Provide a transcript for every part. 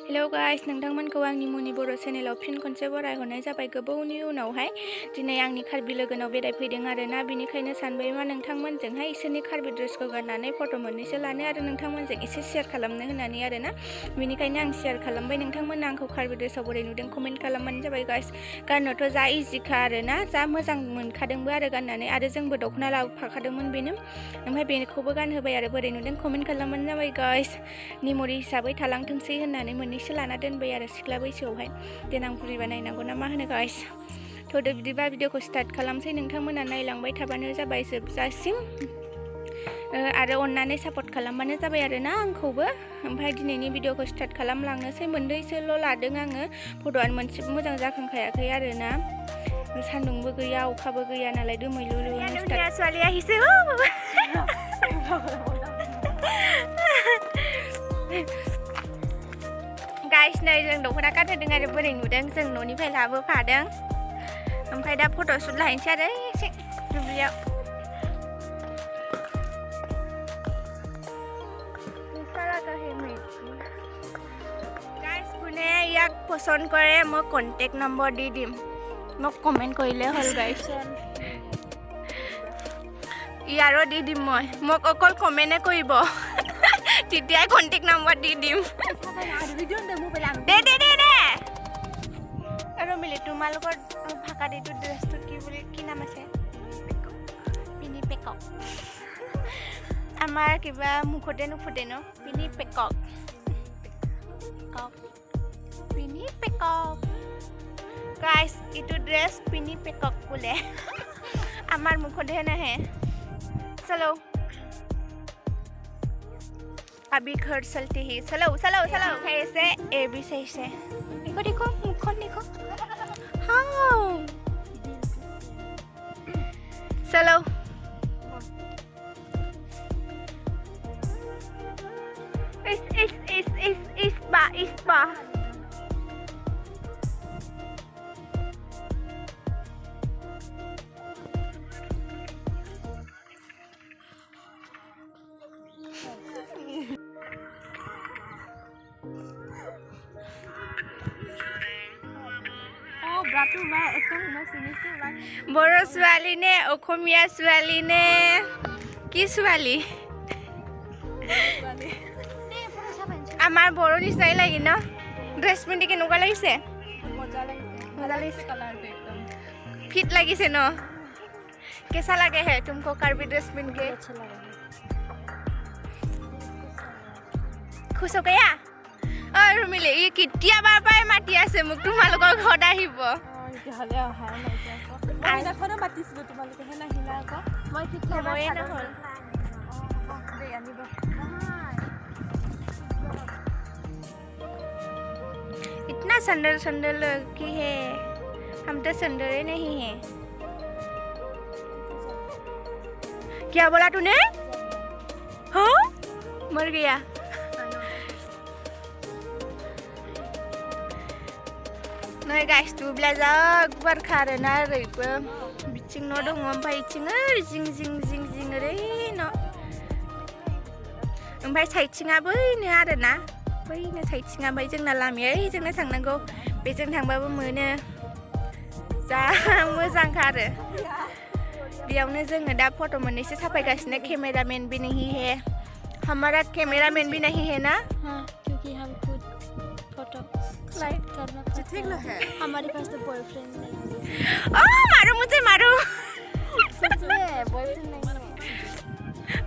hello guys नोंथांमोनखौ आंनि मुनि बर' चेनेलाव फिन खनसे बरायहरनाय जाबाय गोबावनि उनावहाय दिनै आंनि कार्बि लोगोनाव बेरायफैदों आरोना बिनिखायनो सानबाय मा नोंथांमोनजोंहाय इसोरनि कार्बि ड्रेसखौ गाननानै फट' मोननैसो लानो आरो नोंथांमोनजों एसे शेयार खालामनो होननानै आरोना बिनिखायनो आं शेयार खालामबाय नोंथांमोना आंखौ कार्बि ड्रेसाव बोरै नुदों कमेन्ट खालामबानो जाबाय गाइस गाननोथ' जा इजिखा आरोना जा मोजां मोनखादोंबो आरो गाननानै आरो जोंबो दख'ना लाबोफाखादोंमोन बेनो ओमफ्राय बेखौबो गानहोबाय आरो बोरै नुदों कमेन्ट खालामबानो जाबाय गाइस मेम'रि हिसाबै थालांथोंसै होननानै मोननैसो लाना दोनबाय आरो सिख्ला बैसोआवहाय देनां बुरैबा नायनांगौ ना मा होनो गाइस थ'दो बिदिबा भिडिअखौ स्टार्ट खालामसै नोंथांमोना नायलांबाय थाबानो जाबाय जोबजासिम आरो अननानै सापर्ट खालामबानो जाबाय आरोना आंखौबो ओमफ्राय दिनैनि भिडिअखौ स्टार्ट खालामलांनोसै मोननैसोल' लादों आङो फट'आनो मोनसेबो मोजां जाखांखायाखै आरोना सान्दुंबो गैया अखाबो गैया नालाय दोमैलुलु ছোৱালী আহিছে गाइस नै जों दख'ना गानहोदों आरो बोरै नुदों जों न'निफ्राय लाबोफादों ओमफ्राय दा फट' शुट लाहैनोसै आरो एसे दुब्लियाव गाइस কোনে ইয়াক পছন্দ কৰে মই কণ্টেক্ট নম্বৰ দি দিম মোক কমেণ্ট কৰিলে হ'ল গাইস ইয়াৰো দি দিম মই মোক অকল কমেণ্টে কৰিব তেতিয়াই কণ্টেক্ট নম্বৰ দি দিম দে দে দে দে আৰু মিলি তোমালোকৰ ভাষাত এইটো ড্ৰেছটোত কি নাম আছে পিনি পেকক আমাৰ কিবা মুখতে নুফুটে ন পিনি পেকক পিনি পেকক গাইস এইটো ড্ৰেছ পিনি পেকক বোলে আমাৰ মুখতহে নাহে চলো अभी घर चलते ही चलो चलो चलो सही से ए भी सही से देखो देखो मुखन देखो हाँ चलो इस बा बर' ছোৱালী নে অসমীয়া ছোৱালী নে কি ছোৱালী আমাৰ বড়ো নিচিনাই লাগে ন ড্ৰেছ পিন্ধি কেনেকুৱা লাগিছে ফিট লাগিছে ন कैसा लगे है तुमको कार्बी ड्रेस पहन के खुश हो गया और मिले ये किटिया बार बार माटी আছে মোক তোমালোকৰ ঘৰত আহিব इतना संडल संडल की है हम तो संडल ही नहीं है क्या बोला तूने हाँ मर गया नै गाइस दुब्लिया जा गुवार खारोना ओरैबो बिथिं न' दङ ओमफ्राय इथिं ओरै जिं जिं जिं जिं ओरै न' ओमफ्राय साइडथिङा बैनो आरोना बैनो साइडथिङा ओमफ्राय जोंना लामाया ओइजोंनो थांनांगौ बेजों थांबाबो मोनो जा मोजांखा आरो बेयावनो जोङो दा फट' मोननैसो साफायगासिनो केमेरामैन भी नहीं है हमारा कैमरामैन भी नहीं है ना हाँ क्योंकि हम खुद फोटो लाइक करना ठीक है हमारे पास तो बॉयफ्रेंड नहीं ओ मारो मुझे मारो बॉयफ्रेंड नहीं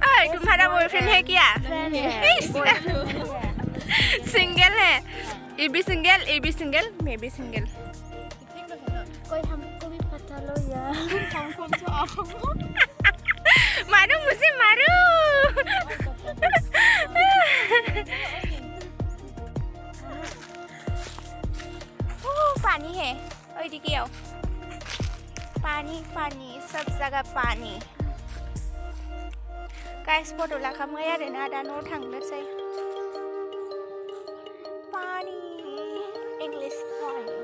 है तुम्हारा बॉयफ्रेंड है क्या सिंगल है ये भी सिंगल मैं भी सिंगल कोई हमको भी पता लो यार मारो मुझे मारो पानी है ओइ दिखियो पानी पानी सब जगह पानी गाइस फट' लाखांबाय आरोना दा न'आव थांनोसै पानी इंग्लिश पानी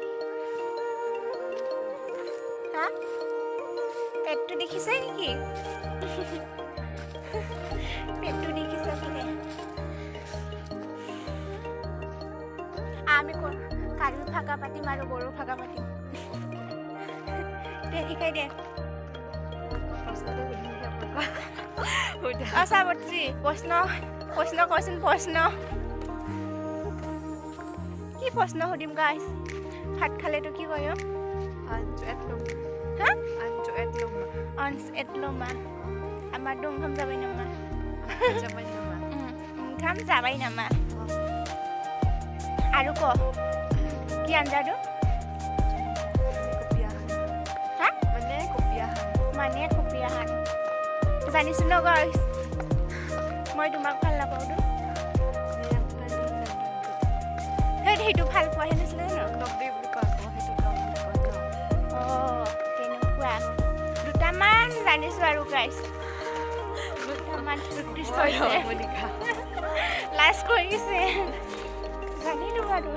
हा पेटটো দেখিছে নেকি পেটটো দেখিছে বোলে আমি কাৰ্বি ভাষা পাতিম আৰু বড়ো ভাষা পাতিম দে শিকাই দে সাৱত্ৰী প্ৰশ্ন কচোন প্ৰশ্ন কি প্ৰশ্ন সুধিম গাইছ ভাত খালেতো কি কয় Ans-et-loma আমাৰ দং খাম যাবাই নামা খাম যাবাই নামা আৰু ক কি আঞ্জাটো মানে কপিয়াহান জানিছো ন গাইছ মই তোমাক ভাল নাপাওঁ সেইটো ভাল পোৱাহে নাছিলে ন তেনেকুৱা দুটামান জানিছো আৰু গাইছ দুটামান লাজ কৰিছে জানিলো আৰু